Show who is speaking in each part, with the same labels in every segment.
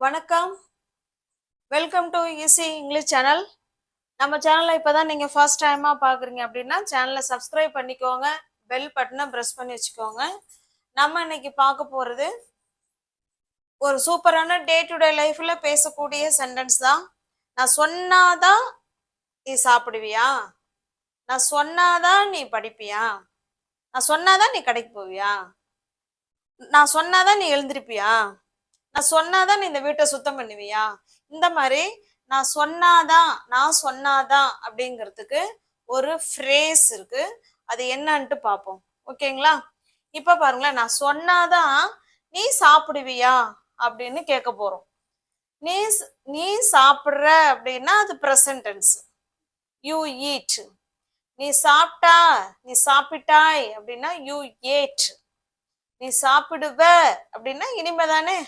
Speaker 1: வணக்கம். Welcome to easy English channel. நம்ம சேனலை இப்போதான் நீங்கள் ஃபர்ஸ்ட் டைமாக பார்க்குறீங்க அப்படின்னா சேனலை சப்ஸ்கிரைப் பண்ணிக்கோங்க, பெல் பட்டனை ப்ரெஸ் பண்ணி வச்சுக்கோங்க. நம்ம இன்னைக்கு பார்க்க போகிறது ஒரு சூப்பரான டே டு டே லைஃப்பில் பேசக்கூடிய சென்டென்ஸ் தான். நான் சொன்னாதான் நீ சாப்பிடுவியா, நான் சொன்னாதான் நீ படிப்பியா, நான் சொன்னாதான் நீ கடைக்கு போவியா, நான் சொன்னாதான் நீ எழுந்திருப்பியா, நான் சொன்னாதான் நீ இந்த வீட்டை சுத்தம் பண்ணுவியா. இந்த மாதிரி நான் சொன்னாதான் அப்படிங்கிறதுக்கு ஒரு ஃப்ரேஸ் இருக்கு. அது என்னன்ட்டு பார்ப்போம். ஓகேங்களா? இப்ப பாருங்களேன், நான் சொன்னாதான் நீ சாப்பிடுவியா அப்படின்னு கேட்க போறோம். நீ நீ சாப்பிடுற அப்படின்னா அது ப்ரெசன்ட் டென்ஸ், யூ ஈட். நீ சாப்பிட்டா, நீ சாப்பிட்டாய் அப்படின்னா யூ ஏட். நீ சாப்பிடுவ அப்படின்னா இனிமேதானே,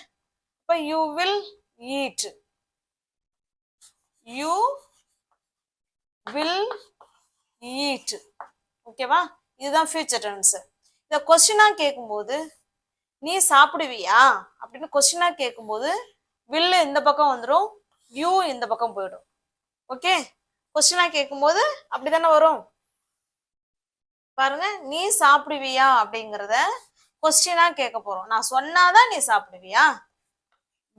Speaker 1: அப்ப you will eat, you will eat. ஓகேவா? இதுதான் ஃபியூச்சர் டென்ஸ். இதை கொஸ்டினா கேட்கும்போது நீ சாப்பிடுவியா அப்படின்னு கொஸ்டினா கேட்கும்போது வில் இந்த பக்கம் வந்துடும், யூ இந்த பக்கம் போயிடும். ஓகே, கொஸ்டினா கேட்கும்போது அப்படிதானே வரும். பாருங்க, நீ சாப்பிடுவியா அப்படிங்கிறத கொஸ்டினா கேட்க போறோம். நான் சொன்னாதான் நீ சாப்பிடுவியா,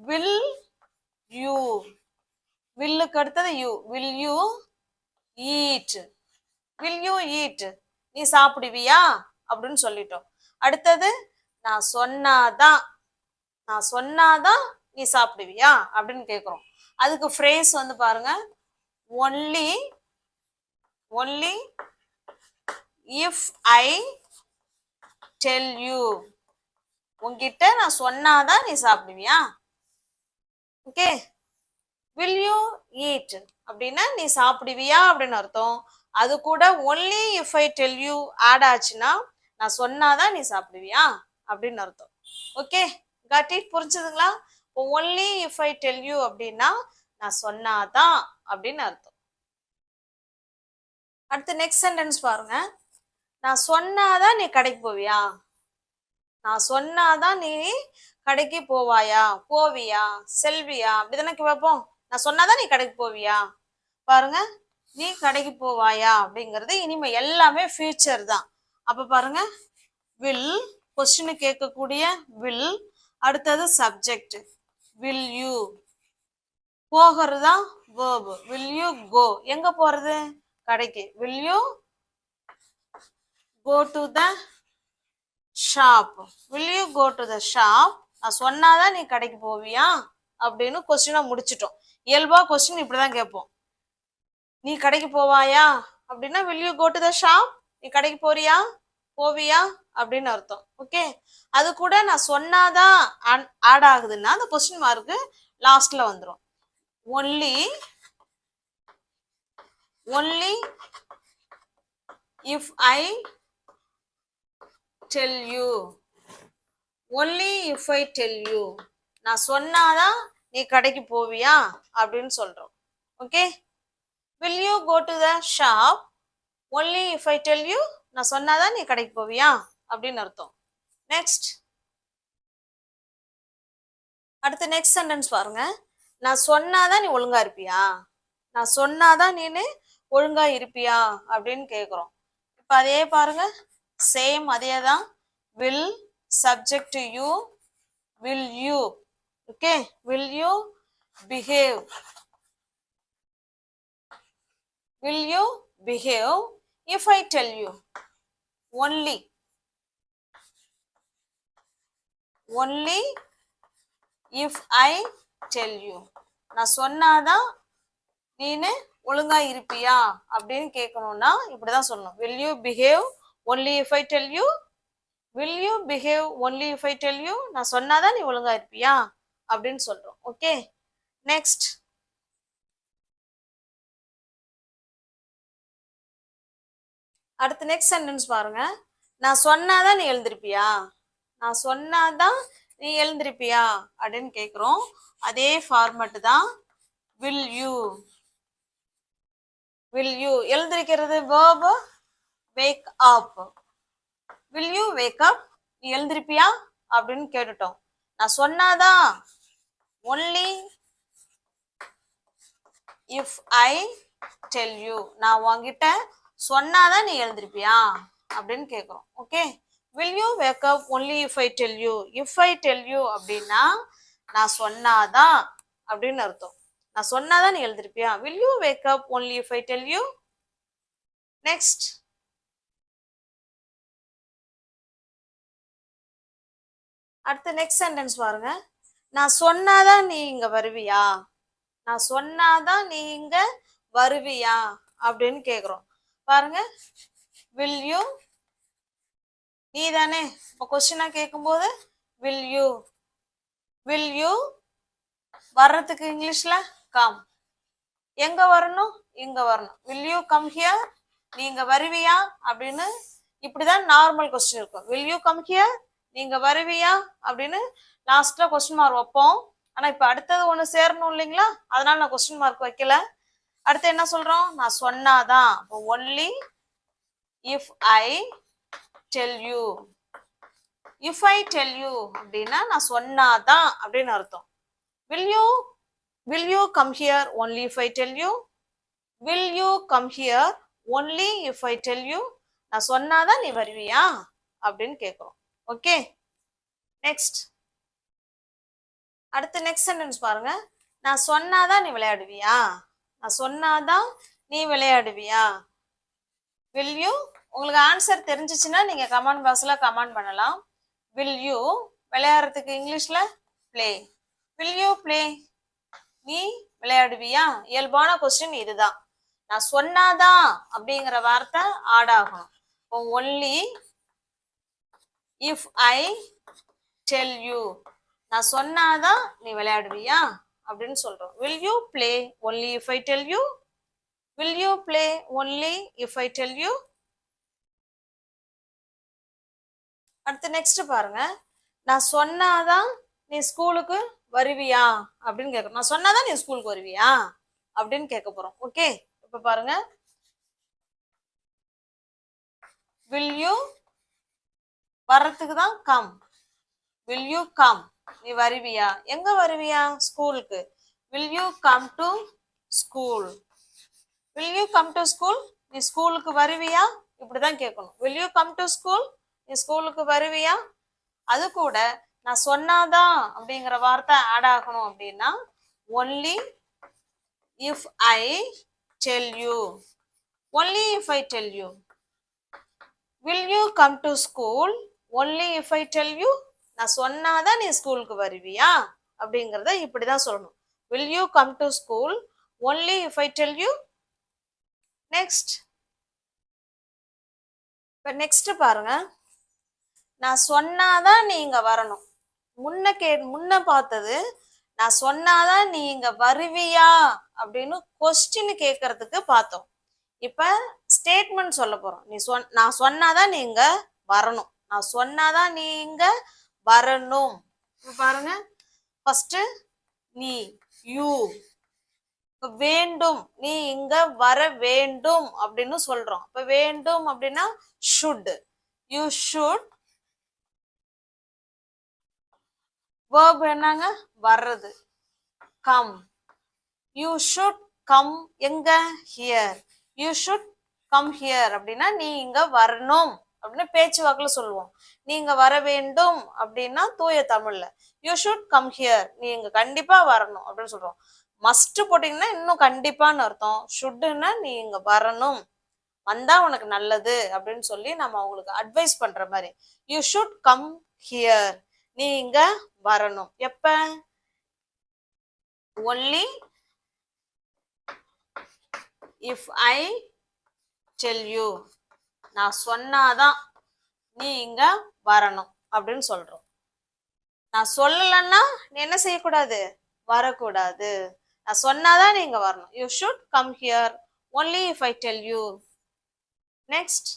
Speaker 1: வில் யூ. வில்லுக்கு அடுத்தது you, will you eat, will you eat. நீ சாப்பிடுவியா அப்படின்னு சொல்லிட்டோம். அடுத்தது நான் சொன்னாதான், நான் சொன்னாதான் நீ சாப்பிடுவியா அப்படின்னு கேட்குறோம். அதுக்கு ஃப்ரேஸ் வந்து பாருங்க, only only if I tell you. உங்ககிட்ட நான் சொன்னாதான் நீ சாப்பிடுவியா. ஓகே, வில் யூ ஈட் அப்படின்னா நீ சாப்பிடுவியா அப்படின்னு அர்த்தம். அது கூட only if I tell you add ஆச்சுன்னா நான் சொன்னாதான் நீ சாப்பிடுவியா அப்படின்னு அர்த்தம். Okay, got it? புரிஞ்சுதுங்களா? இப்போ only if I tell you அப்படின்னா நான் சொன்னாதான் அப்படின்னு அர்த்தம். அடுத்து நெக்ஸ்ட் சென்டென்ஸ் பாருங்க, நான் சொன்னாதான் நீ கடைக்கு போவியா, நான் சொன்னாதான் நீ கடைக்கு போவாயா, போவியா, செல்வியா, அப்படிதானே கேட்போம். நான் சொன்னாதான் நீ கடைக்கு போவியா. பாருங்க, நீ கடைக்கு போவாயா அப்படிங்கிறது இனிமே எல்லாமே ஃபியூச்சர் தான். அப்ப பாருங்க, வில் கொஸ்டின் கேட்கக்கூடிய வில், அடுத்தது சப்ஜெக்ட் வில் யூ, போகிறது தான் வேர்ப், வில் யூ கோ. எங்க போறது? கடைக்கு. Will you go to the shop, will you go to the shop. நான் சொன்னாதான் நீ கடைக்கு போவியா அப்படின்னு கொஸ்டினை முடிச்சிட்டோம். இயல்பா கொஸ்டின் இப்படிதான் கேட்போம். நீ கடைக்கு போவாயா அப்படின்னா will you go to the shop, நீ கடைக்கு போறியா, போவியா அப்படின்னு அர்த்தம். ஓகே, அது கூட நான் சொன்னாதான் ஆட் ஆகுதுன்னா அந்த கொஸ்டின் மார்க்கு லாஸ்ட்ல வந்துடும். Only only if I tell you, only if I tell you, நான் சொன்னாதான் நீ கடைக்கு போவியா அப்படின்னு சொல்றோம். Okay, will you go to the shop only if I tell you, நான் சொன்னாதான் நீ கடைக்கு போவியா அப்படின்னு அர்த்தம். நெக்ஸ்ட், அடுத்து நெக்ஸ்ட் சென்டென்ஸ் பாருங்க, நான் சொன்னாதான் நீ ஒழுங்கா இருப்பியா, நான் சொன்னாதான் நீனு ஒழுங்கா இருப்பியா அப்படின்னு கேட்குறோம். இப்போ அதே பாருங்க, சேம் அதே தான். Will subject you, will you. Okay, will you behave, will you behave if I tell you. Only if I tell you, நான் சொன்னாதான் நீனு ஒழுங்கா இருப்பியா அப்படின்னு கேட்கணும்னா இப்படிதான் சொல்லணும். will you behave only if I tell you, will you behave only if I tell you, நான் சொன்னாதான் நீ ஒழுங்கா இருப்பியா அப்படின்னு சொல்றோம். ஓகே, நெக்ஸ்ட், அடுத்து நெக்ஸ்ட் சென்டென்ஸ் பாருங்க, நான் சொன்னாதான் நீ எழுந்திருப்பியா, நான் சொன்னாதான் நீ எழுந்திருப்பியா அப்படின்னு கேட்குறோம். அதே ஃபார்மட் தான். வில் யூ, வில் யூ எழுந்திருக்கிறது verb, wake up. Will you wake up, நீ எழுந்திருப்பியா அப்படின்னு கேட்டுட்டோம். நான் சொன்னாதான் only if I tell you. நான் உன்கிட்ட சொன்னாதான் நீ எழுந்திருப்பியா அப்படின்னு கேக்குறோம். Okay, will you wake up only if I tell you? if I tell you அப்படின்னா நான் சொன்னாதான் அப்படின்னு அர்த்தம். நான் சொன்னாதான் நீ எழுந்திருப்பியா? will you wake up only if I tell you? next, அடுத்து நெக்ஸ்ட் சென்டென்ஸ் பாருங்க. நான் சொன்னாதான் நீ இங்க வருவியா? நான் சொன்னாதான் நீ இங்க வருவியா அப்படின்னு கேக்குறோம். பாருங்க, will you, நீ தானே. இப்போ கொஸ்டினா கேட்கும்போது will you, will you வர்றதுக்கு இங்கிலீஷ்ல கம். எங்க வரணும்? இங்க வரணும். will you come here? நீங்க வருவியா அப்படின்னு இப்படிதான் நார்மல் கொஸ்டின் இருக்கும். will you come here? நீங்க வருவியா அப்படின்னு லாஸ்ட்ல கொஸ்டின் மார்க் வைப்போம். ஆனா இப்ப அடுத்தது ஒண்ணு சேரணும் இல்லைங்களா, அதனால நான் கொஸ்டின் மார்க் வைக்கல. அடுத்து என்ன சொல்றோம்? நான் சொன்னாதான். Only if I tell you. If I tell you அப்படின்னா நான் சொன்னாதான் அப்படின்னு அர்த்தம். will you come here only if I tell you? will you come here only if I tell you? நான் சொன்னாதான் நீ வருவியா அப்படின்னு கேக்குறோம். ஓகே, நெக்ஸ்ட், அடுத்து நெக்ஸ்ட் சென்டென்ஸ் பாருங்க. நான் சொன்னாதான் நீ விளையாடுவியா? நான் சொன்னாதான் நீ விளையாடுவியா? will you, உங்களுக்கு ஆன்சர் தெரிஞ்சிச்சுன்னா நீங்க கமெண்ட் பாக்ஸ்ல கமெண்ட் பண்ணலாம். will you விளையாடுறதுக்கு இங்கிலீஷ்ல play. will you play? நீ விளையாடுவியா? இயல்பான கொஸ்டின் இதுதான். நான் சொன்னாதான் அப்படிங்கிற வார்த்தை ஆட் ஆகணும். Only if I tell you, நான் சொன்னாதான் நீ விளையாடுவியா அப்படின்னு சொல்றோம். will you play only if I tell you? will you play only if I tell you? அடுத்து நெக்ஸ்ட் பாருங்க. நான் சொன்னாதான் நீ ஸ்கூலுக்கு வருவியா அப்படின்னு கேட்கணும். நான் சொன்னாதான் நீ ஸ்கூலுக்கு வருவியா அப்படின்னு கேட்க போறோம். ஓகே, இப்ப பாருங்க, will you வர்றதுக்கு தான் கம். will you come? நீ வருவியா? எங்க வருவியா? ஸ்கூலுக்கு. will you come to school? will you come to school? நீ ஸ்கூலுக்கு வருவியா? இப்படிதான் கேட்கணும். will you come to school? நீ ஸ்கூலுக்கு வருவியா? அது கூட நான் சொன்னாதான் அப்படிங்கிற வார்த்தை ஆட் ஆகணும். அப்படின்னா only if I tell you. only if I tell you. will you come to school only if I tell you? நான் சொன்னாதான் நீ ஸ்கூலுக்கு வருவியா அப்படிங்கறத இப்படிதான் சொல்லணும். will you come to school only if I tell you? Next, இப்ப next பாருங்க. நான் சொன்னாதான் நீ இங்க வரணும். முன்ன பார்த்தது நான் சொன்னாதான் நீ இங்க வருவியா அப்படின்னு கொஸ்டின் கேட்கறதுக்கு பார்த்தோம். இப்ப ஸ்டேட்மெண்ட் சொல்ல போறோம். நான் சொன்னாதான் நீ இங்க வரணும். நான் சொன்னாதான் நீ இங்க வரணும். பாருங்க, ஃபர்ஸ்ட் நீ, யூ, வேண்டும், நீ இங்க வர வேண்டும் அப்படின்னு சொல்றோம். இப்ப வேண்டும் அப்படின்னா ஷுட். You should. verb என்னங்க? வர்றது. கம். You should come. எங்க? Here. You should come here அப்படின்னா நீ இங்க வரணும் அப்படின்னு பேச்சு வாக்குல சொல்லுவோம். நீ இங்க வர வேண்டும் அப்படின்னா தூய தமிழ்ல யூ ஷுட் கம் ஹியர், நீ இங்க கண்டிப்பா வரணும் அப்படின்னு சொல்றோம். மஸ்ட் போட்டீங்கன்னா இன்னும் கண்டிப்பான்னு அர்த்தம். ஷுட்னா நீ இங்க வரணும், வந்தா உனக்கு நல்லது அப்படின்னு சொல்லி நம்ம அவங்களுக்கு அட்வைஸ் பண்ற மாதிரி. யூ ஷுட் கம் ஹியர், நீ இங்க வரணும். எப்ப? only if I tell you. நான் சொன்னாதான் நீ இங்க வரணும் அப்படின்னு சொல்றோம். நான் சொல்லலன்னா நீ என்ன செய்யக்கூடாது? வரக்கூடாது. நான் சொன்னாதான் நீ இங்க வரணும். You should come here only if I tell you. Next,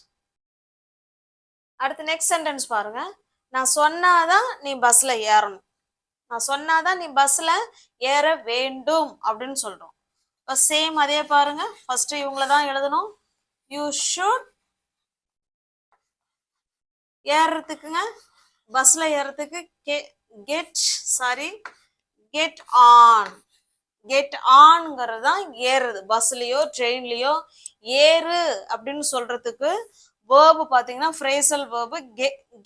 Speaker 1: அடுத்து நெக்ஸ்ட் சென்டென்ஸ் பாருங்க. நான் சொன்னாதான் நீ பஸ்ல ஏறணும். நான் சொன்னாதான் நீ பஸ்ல ஏற வேண்டும் அப்படின்னு சொல்றோம். சேம் அதே பாருங்க. ஃபர்ஸ்ட் இவங்கள தான் எழுதணும். யூ ஷுட் ஏறதுக்குங்க, பஸ்ல ஏறதுக்கு கெட் ஆன். கெட் ஆன்ங்கிறது தான் ஏறுறது. பஸ்லயோ ட்ரெயின்லயோ ஏறு அப்படின்னு சொல்றதுக்கு வேர்பு பாத்தீங்கன்னா phrasal verb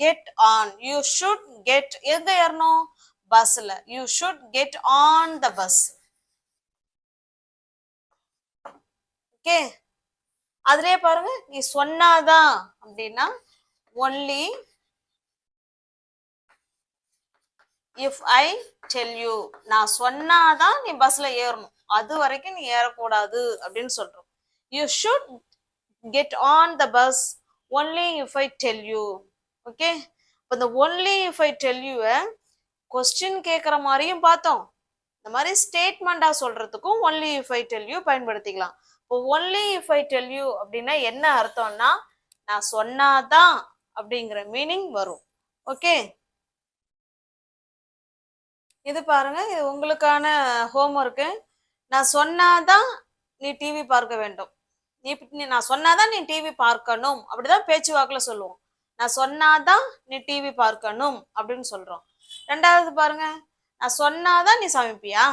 Speaker 1: get on. You should get, எங்க ஏறணும்? பஸ்ல. You should get on the bus. Okay, அதுலயே பாருங்க, நீ சொன்னாதான் அப்படின்னா only if I tell you. நான் சொன்னாதான் நீ பஸ்ல ஏறணும், அது வரைக்கும் நீ ஏறக்கூடாது அப்படின்னு சொல்றோம். You should get on the bus only if I tell you. Okay, இப்போ இந்த only if I tell you question கேட்குற மாதிரியும் பார்த்தோம், இந்த மாதிரி ஸ்டேட்மெண்டா சொல்றதுக்கும் only if I tell you பயன்படுத்திக்கலாம். இப்போ only if I tell you அப்படின்னா என்ன அர்த்தம்னா, நான் சொன்னாதான் அப்படிங்கிற மீனிங் வரும். ஓகே, இது பாருங்க, இது உங்களுக்கான ஹோம்ஒர்க்கு. நான் சொன்னாதான் நீ டிவி பார்க்க வேண்டும். நான் சொன்னாதான் நீ டிவி பார்க்கணும் அப்படிதான் பேச்சு வாக்குல சொல்லுவோம். நான் சொன்னாதான் நீ டிவி பார்க்கணும் அப்படின்னு சொல்றோம். ரெண்டாவது பாருங்க, நான் சொன்னாதான் நீ சமைப்பியா.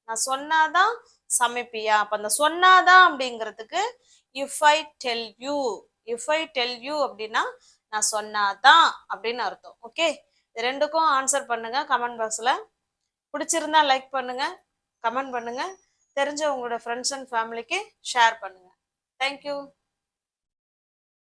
Speaker 1: நான் சொன்னாதான் சமைப்பியா. அப்ப அந்த சொன்னாதான் அப்படிங்கிறதுக்கு if I tell you. If I tell you அப்படின்னா நான் சொன்னாதான் அப்படின்னு அர்த்தம். ஓகே, இது ரெண்டுக்கும் ஆன்சர் பண்ணுங்க கமெண்ட் பாக்ஸ்ல. பிடிச்சிருந்தா லைக் பண்ணுங்க, கமெண்ட் பண்ணுங்க, தெரிஞ்ச உங்களோட ஃப்ரெண்ட்ஸ் அண்ட் ஃபேமிலிக்கு ஷேர் பண்ணுங்க. தேங்க்யூ.